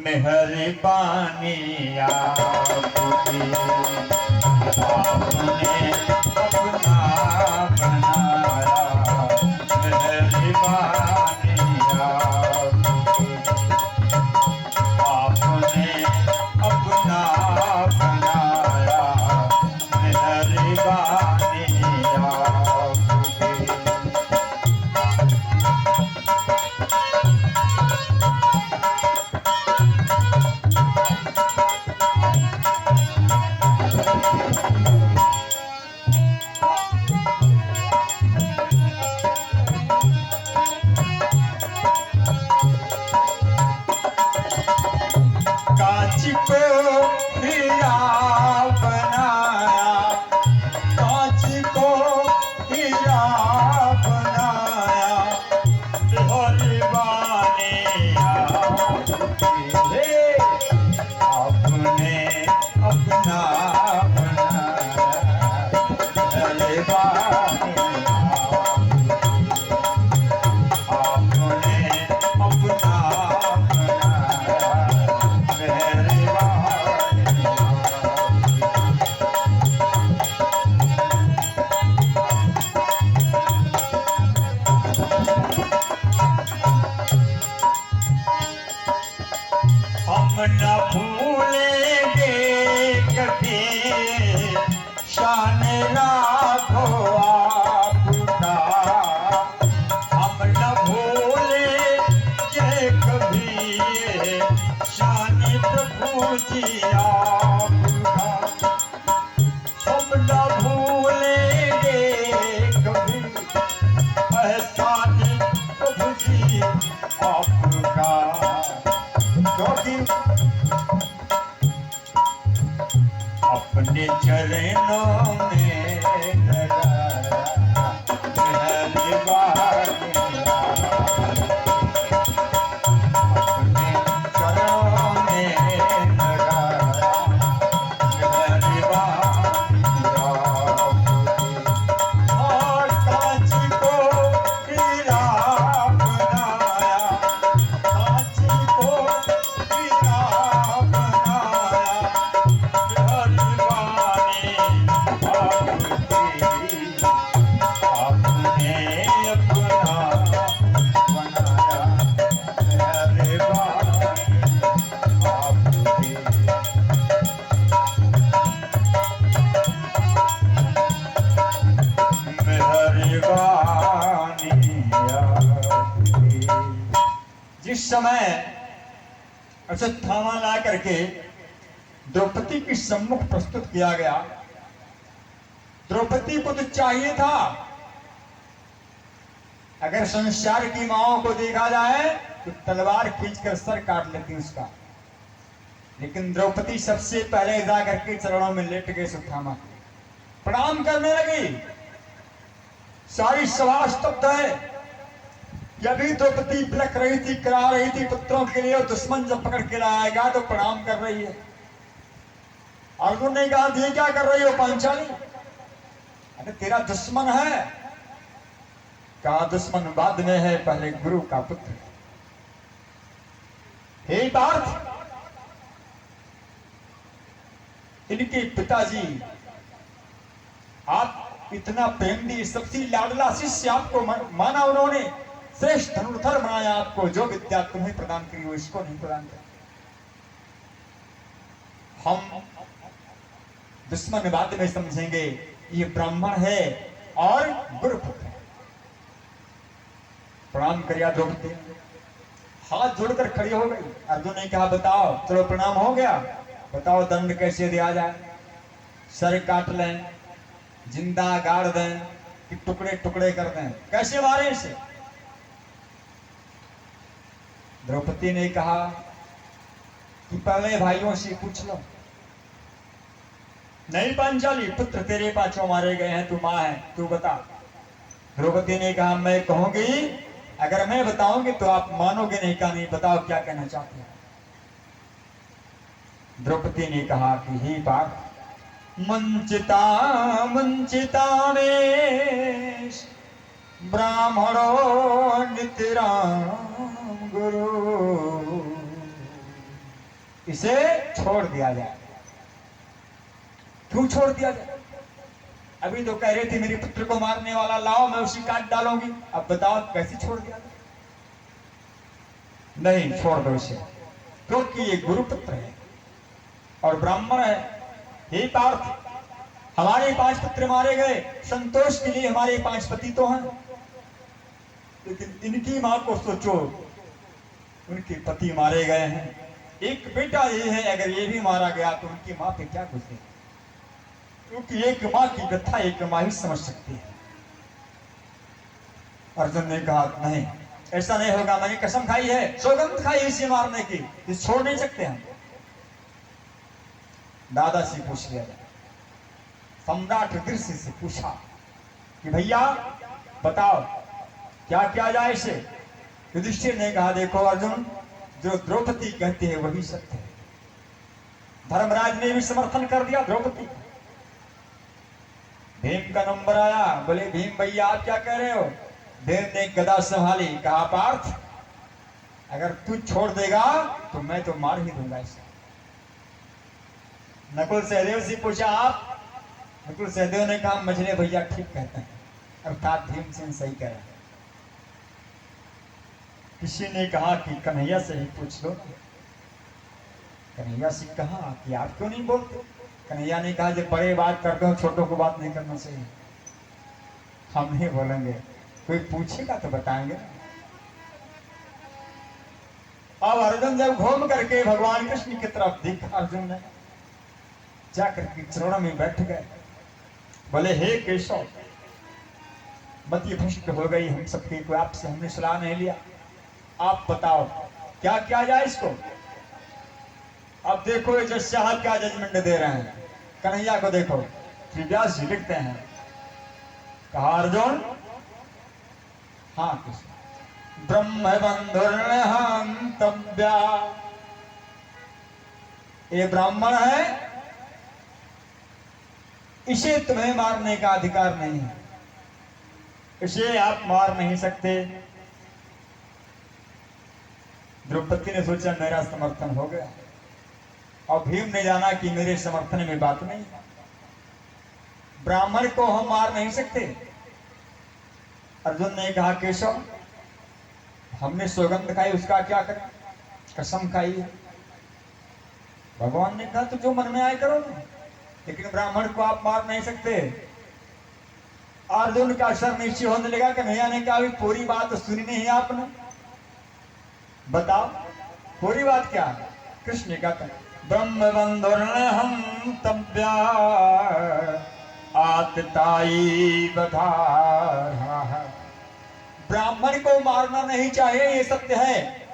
मेहरबानी आपकी, आपने अपना बनाया। मेहरबानी आपकी, आपने अपना बनाया। मेहरबानी आपकी। कांच को हीरा बनाया, कांच को हीरा बनाया। मेहरबानी आपकी, आपने अपना बनाया। मेहरबानी आपने अपना बनाया। हम न भूलेंगे कभी शान राघो आपका। हम न भूलेंगे कभी शान प्रभु जी आपका। हम न भूलेंगे कभी एहसान प्रभु जी आपका। क्योंकि अपने चरणों में लगाया। मेहरबानी अपने चरणों में लगाया। मेहरबानी और कांच को हीरा बनाया, कांच को हीरा बनाया। मेहरबानी आपकी, आपने अपना बनाया। मेहरबानी आपकी। मेहरबानी आपकी। जिस समय अश्वत्थामा ला करके द्रौपदी के सम्मुख प्रस्तुत किया गया, द्रौपदी को तो चाहिए था, अगर संसार की माओं को देखा जाए तो तलवार खींचकर सर काट लेती उसका, लेकिन द्रौपदी सबसे पहले जाकर के चरणों में लेट गए अश्वत्थामा के, प्रणाम करने लगी। सारी सभा स्तब्ध है। जब भी द्रौपदी बिलख रही थी, करा रही थी पुत्रों के लिए, और दुश्मन जब पकड़ के लाएगा तो प्रणाम कर रही है। अर्जुन ने कहा, ये क्या कर रही हो पांचाली? अरे तेरा दुश्मन है। कहा दुश्मन बाद में है, पहले गुरु का पुत्र। हे पार्थ, इनके पिताजी आप इतना प्रेम दिए, सबसे लाडला शिष्य आपको माना उन्होंने, श्रेष्ठ धनुर्धर बनाया आपको, जो विद्या तुम्हें प्रदान करी वो इसको नहीं प्रदान करी। हम दुश्मन बाद में समझेंगे, ये ब्राह्मण है और गुरुपुत्र है। प्रणाम करिया द्रौपदी, हाथ जोड़कर खड़ी हो गई। अर्जुन ने कहा, बताओ, चलो प्रणाम हो गया, बताओ दंड कैसे दिया जाए? सर काट लें, जिंदा गाड़ दें, कि टुकड़े टुकड़े कर दें? कैसे मारे इसे? द्रौपदी ने कहा कि पहले भाइयों से पूछ लो। नहीं पांचाली, पुत्र तेरे पांचों मारे गए हैं, तू मां है, तू बता। द्रौपदी ने कहा, मैं कहूंगी, अगर मैं बताऊंगी तो आप मानोगे नहीं। कहा नहीं, बताओ क्या कहना चाहते हैं? द्रौपदी ने कहा कि हे पार्थ, मंचिता मंचिता वेश ब्राह्मणो नितराम गुरु। इसे छोड़ दिया जाए। क्यों छोड़ दिया जाए? अभी तो कह रहे थे मेरे पुत्र को मारने वाला लाओ, मैं उसी काट डालूंगी। अब बताओ कैसे छोड़ दिया जाए? नहीं, छोड़ दो इसे, क्योंकि ये गुरुपुत्र है और ब्राह्मण है। हे पार्थ, हमारे 5 पुत्र मारे गए, संतोष के लिए हमारे 5 पति तो हैं, लेकिन इनकी मां को सोचो, उनके पति मारे गए हैं। एक बेटा ये है, अगर ये भी मारा गया तो उनकी मां पे क्या गुजरे? क्योंकि एक मां की व्यथा एक मां ही समझ सकती है। अर्जुन ने कहा नहीं, ऐसा नहीं होगा, मैंने कसम खाई है, सौगंध खाई इसे मारने की, इसे छोड़ नहीं सकते हम। दादा से पूछ लिया जाए। सम्राट दृश्य से पूछा कि भैया बताओ क्या किया जाए इसे? युधिष्ठिर ने कहा देखो अर्जुन, जो द्रौपदी कहती है वही सत्य है। धर्मराज ने भी समर्थन कर दिया द्रौपदी। भीम का नंबर आया, बोले भीम भैया आप क्या कह रहे हो? भीम ने गदा संभाली, कहा पार्थ अगर तू छोड़ देगा तो मैं तो मार ही दूंगा इसे। नकुल सहदेव से पूछा आप? नकुल सहदेव ने कहा मझले भैया ठीक कहते हैं, अर्थात भीमसेन सही कह रहे हैं। किसी ने कहा कि कन्हैया से ही पूछ लो। कन्हैया से कहा कि आप क्यों नहीं बोलते? कन्हैया ने कहा जब बड़े बात करते हो छोटों को बात नहीं करना चाहिए। हम नहीं बोलेंगे, कोई पूछेगा तो बताएंगे। अब अर्जुन जब घूम करके भगवान कृष्ण की तरफ देखा, अर्जुन ने जाकर के चरणों में बैठ गए, बोले हे केशव, मति भ्रष्ट हो गई हम सबकी, कोई आपसे हमने सलाह नहीं लिया, आप बताओ क्या किया जाए इसको? अब देखो ये जज साहब क्या जजमेंट दे रहे हैं। कन्हैया को देखो, श्री व्यास जी लिखते हैं, कहा अर्जुन हाँ कृष्ण, ब्रह्म बंधुर्हंतव्या, ये ब्राह्मण है, इसे तुम्हें मारने का अधिकार नहीं है, इसे आप मार नहीं सकते। द्रौपदी ने सोचा मेरा समर्थन हो गया, और भीम ने जाना कि मेरे समर्थन में बात नहीं, ब्राह्मण को हम मार नहीं सकते। अर्जुन ने कहा केशव, हमने सौगंध खाई, उसका क्या करें? कसम खाई है। भगवान ने कहा तो जो मन में आए करो, लेकिन ब्राह्मण को आप मार नहीं सकते। अर्जुन का सर नीचे होने लगा। कन्हैया ने कहा पूरी बात तो सुनी नहीं आपने, बताओ पूरी बात क्या है? कृष्ण ने कहा ब्रह्म बंधुर्हंतव्या आतताई बधार, ब्राह्मण को मारना नहीं चाहिए ये सत्य है,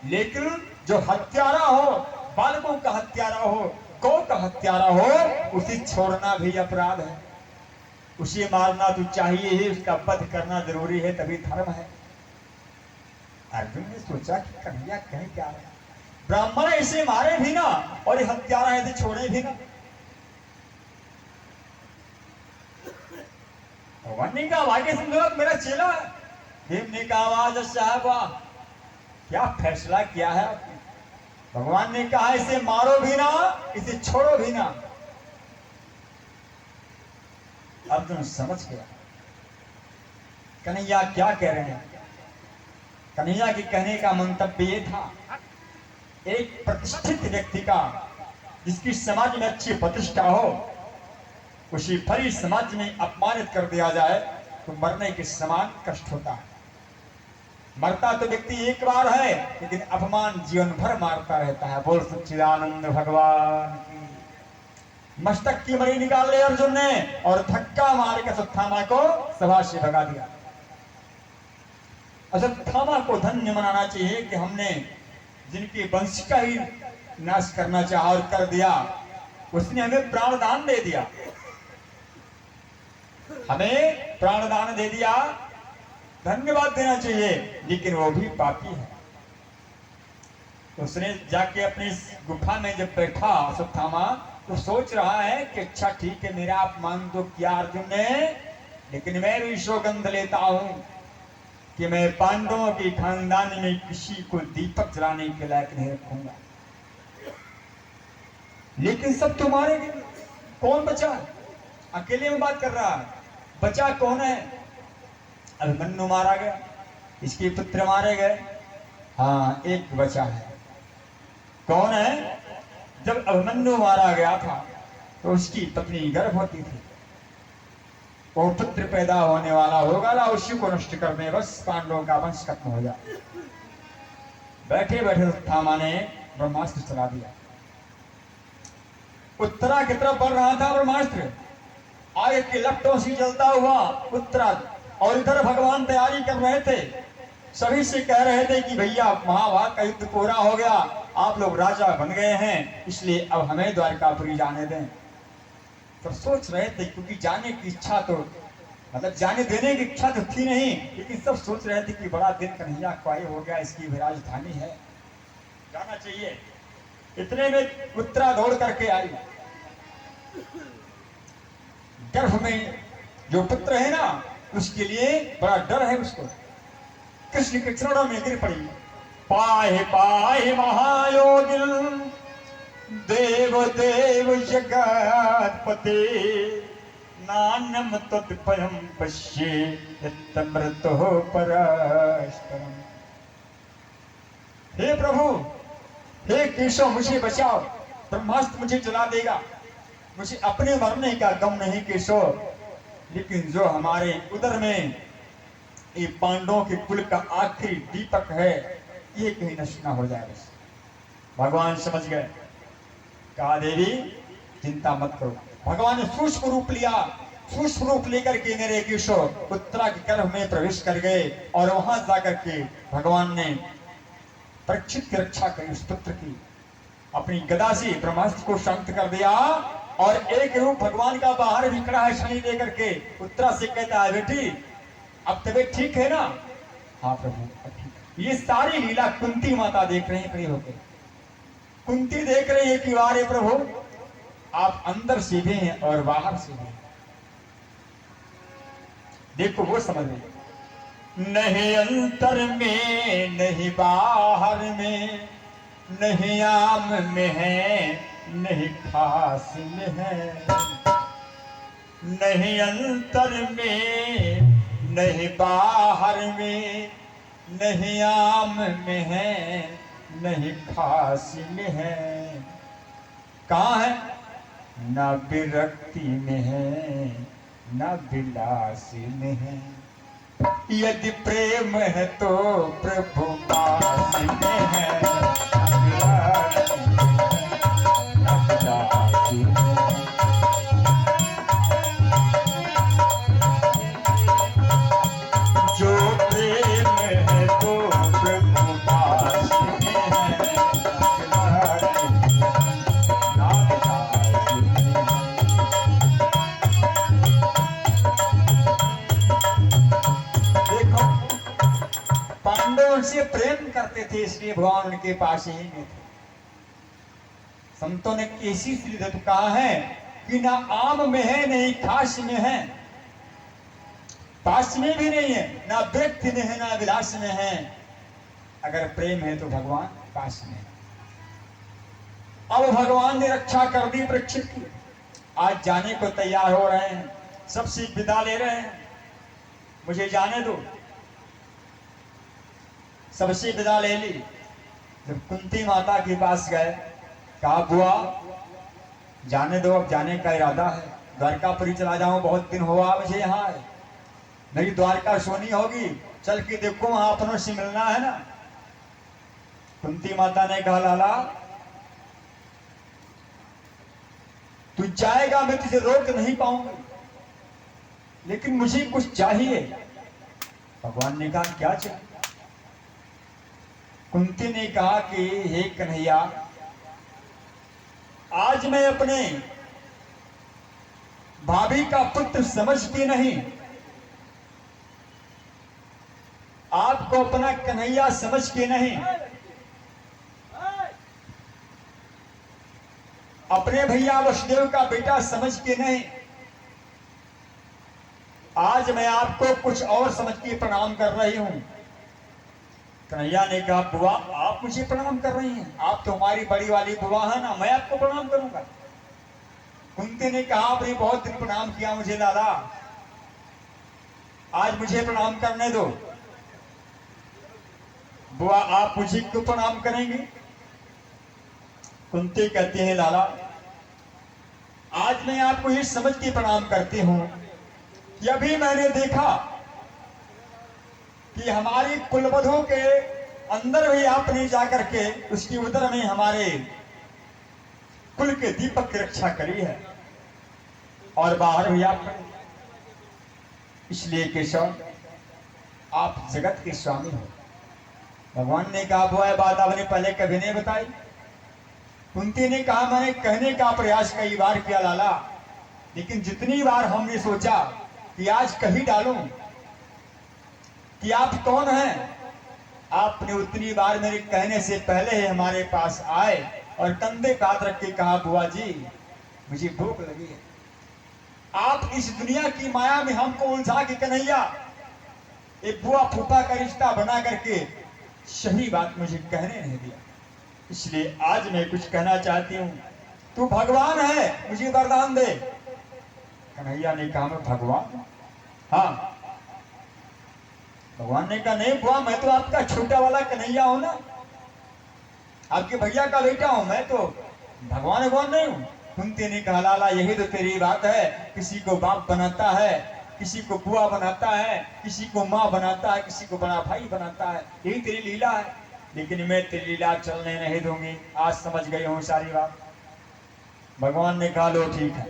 लेकिन जो हत्यारा हो, बालकों का हत्यारा हो, गौ का हत्यारा हो, उसे छोड़ना भी अपराध है, उसे मारना तो चाहिए ही, उसका वध करना जरूरी है, तभी धर्म है। अर्जुन ने सोचा कि कन्हैया कहीं क्या है, ब्राह्मण इसे मारे भी ना और ये हत्यारा इसे छोड़े भी ना। भगवान ने कहा आगे सुन लो, मेरा चेला है। भीम ने कहा आवाज साहब क्या फैसला किया है आपने? भगवान ने कहा इसे मारो भी ना, इसे छोड़ो भी ना। अर्जुन समझ गया कन्हैया क्या कह रहे हैं। कन्हैया के कहने का मंतव्य ये था, एक प्रतिष्ठित व्यक्ति का, जिसकी समाज में अच्छी प्रतिष्ठा हो, उसी भरी समाज में अपमानित कर दिया जाए तो मरने के समान कष्ट होता है। मरता तो व्यक्ति एक बार है, लेकिन अपमान जीवन भर मारता रहता है। बोल सच्चिदानंद भगवान की। मस्तक की मणि निकाल ले अर्जुन ने और धक्का मार के अश्वत्थामा को सभा से भगा दिया। अश्वत्थामा को धन्य मनाना चाहिए कि हमने जिनके वंश का ही नाश करना चाहा और कर दिया, उसने हमें प्राणदान दे दिया, हमें प्राणदान दे दिया, धन्यवाद देना चाहिए। लेकिन वो भी पापी है। उसने जाके अपनी गुफा में जब बैठा अश्वत्थामा, तो सोच रहा है कि अच्छा ठीक है, मेरा अपमान तो किया अर्जुन ने, लेकिन मैं भी सौगंध लेता हूं कि मैं पांडवों के खानदान में किसी को दीपक जलाने के लायक नहीं रखूंगा। लेकिन सब तो मारे गए, कौन बचा? अकेले में बात कर रहा है, बचा कौन है? अभिमन्यु मारा गया, इसके पुत्र मारे गए, हाँ एक बचा है। कौन है? जब अभिमन्यु मारा गया था तो उसकी पत्नी गर्भवती थी, वो पुत्र पैदा होने वाला होगा ना, उसी को नष्ट करने बस पांडवों का वंश खत्म हो जाए। बैठे बैठे अश्वत्थामा ने ब्रह्मास्त्र चला दिया, उत्तरा की तरफ बढ़ रहा था ब्रह्मास्त्र, आगे के लपटों से जलता हुआ उत्तरा, और इधर भगवान तैयारी कर रहे थे, सभी से कह रहे थे कि भैया महाभारत का युद्ध पूरा हो गया, आप लोग राजा बन गए हैं, इसलिए अब हमें द्वारकापुरी जाने दें। तो सोच रहे थे, क्योंकि जाने की इच्छा तो मतलब जाने देने की इच्छा तो थी नहीं, लेकिन सब सोच रहे थे कि बड़ा दिन कन्हैया ख्वाही हो गया, इसकी भी राजधानी है, जाना चाहिए। इतने में उत्तरा दौड़ करके आई, गर्भ में जो पुत्र है ना उसके लिए बड़ा डर है उसको, कृष्ण के चरणों में गिर पड़ी, पाहि पाहि महायोगिन देव देव जगतपते नान्यम तत्पयम पश्ये यत्तमृतो परस्परम। हे प्रभु, हे केशव, मुझे बचाओ, ब्रह्मास्त्र मुझे जला देगा, मुझे अपने मरने का गम नहीं केशव, लेकिन जो हमारे उदर में ये पांडवों के कुल का आखिरी दीपक है ये कहीं नष्ट ना हो जाए। बस भगवान समझ गए, कहा देवी चिंता मत करो। भगवान ने सूक्ष्म रूप लिया, सूक्ष्म रूप लेकर के मेरे केशव उत्तरा के गर्भ में प्रवेश कर गए, और वहां जाकर के भगवान ने परीक्षित की रक्षा करी, उस पुत्र की अपनी गदा से ब्रह्मास्त्र को शांत कर दिया, और एक रूप भगवान का बाहर भी खड़ा है छड़ी लेकर के, उत्तरा से कहता है बेटी अब तबीयत ठीक है ना? हाँ प्रभु ठीक। ये सारी लीला कुंती माता देख रही है खड़ी होकर, कुंती देख रही है कि वारे प्रभु आप अंदर से भी हैं और बाहर से भी। देखो वो समझ रही, नहीं अंतर में नहीं बाहर में, नहीं आम में है नहीं खास में है, नहीं अंतर में नहीं बाहर में, नहीं आम में है नहीं खास में है, कहाँ है? ना विरक्ति में है ना विलास में है, यदि प्रेम है तो प्रभु पास में है, ना विलास में है। जो प्रेम है तो प्रभु पास में है, ना विलास में है। देखो पांडव उनसे प्रेम करते थे, इसलिए भगवान उनके पास ही में थे। संतों ने कैसी स्त्री कहा है कि ना आम में है नहीं खास में है, पास में भी नहीं है, ना व्यक्ति में है ना विलास में है, अगर प्रेम है तो भगवान पास में है। अब भगवान ने रक्षा कर दी परीक्षित की, आज जाने को तैयार हो रहे हैं, सबसे विदा ले रहे हैं, मुझे जाने दो। सबसे विदा ले ली, जब कुंती माता के पास गए, कहा बुआ जाने दो, अब जाने का इरादा है, द्वारकापुरी चला जाऊं, बहुत दिन हुआ मुझे यहाँ है, मेरी द्वारका सोनी होगी, चल के देखो वहां अपनों से मिलना है ना। कुंती माता ने कहा लाला तू जाएगा, मैं तुझे रोक नहीं पाऊंगी, लेकिन मुझे कुछ चाहिए। भगवान ने कहा क्या चाहिए? कुंती ने कहा कि हे कन्हैया, आज मैं अपने भाभी का पुत्र समझती नहीं, आपको अपना कन्हैया समझ के नहीं, अपने भैया वसुदेव का बेटा समझ के नहीं, आज मैं आपको कुछ और समझ के प्रणाम कर रही हूं। कन्हैया ने कहा बुआ आप मुझे प्रणाम कर रही हैं, आप तो हमारी बड़ी वाली बुआ है ना, मैं आपको प्रणाम करूंगा। कुंती ने कहा आपने बहुत दिन प्रणाम किया मुझे लाला, आज मुझे प्रणाम करने दो। बुआ आप मुझे क्यों प्रणाम करेंगे? कुंती कहती है लाला आज मैं आपको ये समझ के प्रणाम करती हूं कि अभी मैंने देखा कि हमारी कुलवधु के अंदर भी आपने जाकर के उसकी उदर में हमारे कुल के दीपक की रक्षा करी है और बाहर भी आप, इसलिए केशव आप जगत के स्वामी हो। भगवान ने कहा बुआ बात आपने पहले कभी नहीं बताई। कुंती ने कहा मैंने कहने का प्रयास कई बार किया लाला, लेकिन जितनी बार हमने सोचा कि आज कही डालूं कि आप कौन हैं, आपने उतनी बार मेरे कहने से पहले ही हमारे पास आए और कंधे पे हाथ रख के कहा बुआ जी मुझे भूख लगी है। आप इस दुनिया की माया में हमको उलझा के कन्हैया एक बुआ फूफा का रिश्ता बना करके सही बात मुझे कहने नहीं दिया, इसलिए आज मैं कुछ कहना चाहती हूं। तू भगवान है मुझे वरदान दे। कन्हैया ने कहा मैं भगवान? हाँ। भगवान ने कहा नहीं बुआ मैं तो आपका छोटा वाला कन्हैया हूं ना, आपके भैया का बेटा हूं, मैं तो भगवान नहीं हूं। कुंती ने कहा लाला यही तो तेरी बात है, किसी को बाप बनाता है, किसी को बुआ बनाता है, किसी को माँ बनाता है, किसी को बड़ा भाई बनाता है, यही तेरी लीला है। लेकिन मैं तेरी लीला चलने नहीं दूंगी, आज समझ गई हूं सारी बात। भगवान ने कहा लो ठीक है।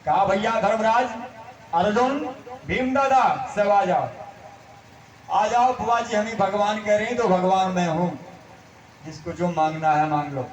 कहा भैया धर्मराज अर्जुन भीम दादा सब आ जाओ, आ जाओ बुआ जी हमें भगवान कह रहे हैं तो भगवान मैं हूं, जिसको जो मांगना है मांग लो।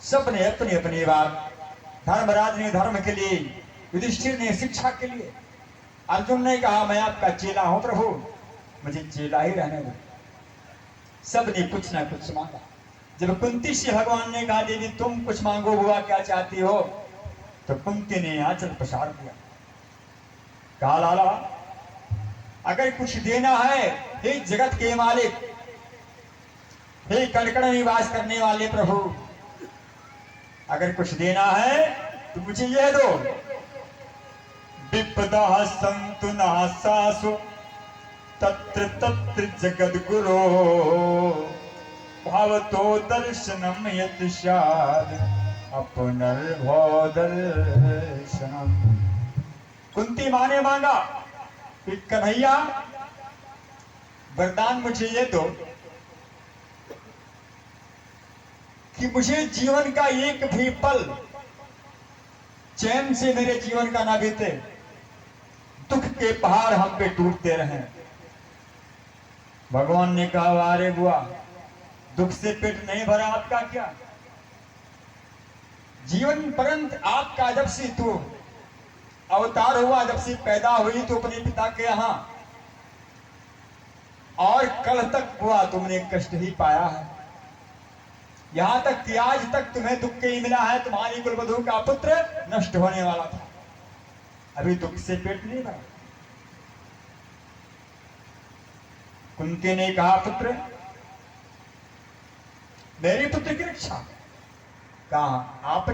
सब ने अपनी अपनी बात, धर्मराज ने धर्म के लिए, युधिष्ठिर ने शिक्षा के लिए, अर्जुन ने कहा मैं आपका चेला हूं प्रभु मुझे चेला ही रहने दो। सब ने कुछ ना कुछ मांगा। जब कुंती से भगवान ने कहा दीदी तुम कुछ मांगो बुआ क्या चाहती हो, तो कुंती ने आंचल पसार दिया। कहा लाला अगर कुछ देना है हे जगत के मालिक, हे कड़कड़ निवास करने वाले प्रभु, अगर कुछ देना है तो मुझे यह दो। विपदा संतु नासासु तत्र तत्र जगद गुरो भावतो दर्शनम यत् स्याद अपनर्भो दर्शनम। कुंती माँ ने मांगा कि कन्हैया वरदान मुझे ये दो कि मुझे जीवन का एक भी पल चैन से मेरे जीवन का ना बीते, दुख के पहाड़ हम पे टूटते रहे। भगवान ने कहा अरे बुआ दुख से पेट नहीं भरा आपका क्या, जीवन पर्यंत आपका जब से तू अवतार हुआ, जब से पैदा हुई तो अपने पिता के यहां और कल तक हुआ तुमने कष्ट ही पाया है, यहां तक कि आज तक तुम्हें दुख ही मिला है। तुम्हारी कुलवधु का पुत्र नष्ट होने वाला था, अभी दुख से पेट नहीं भरा। कुंती ने कहा पुत्र मेरे पुत्र की रक्षा। कहा आप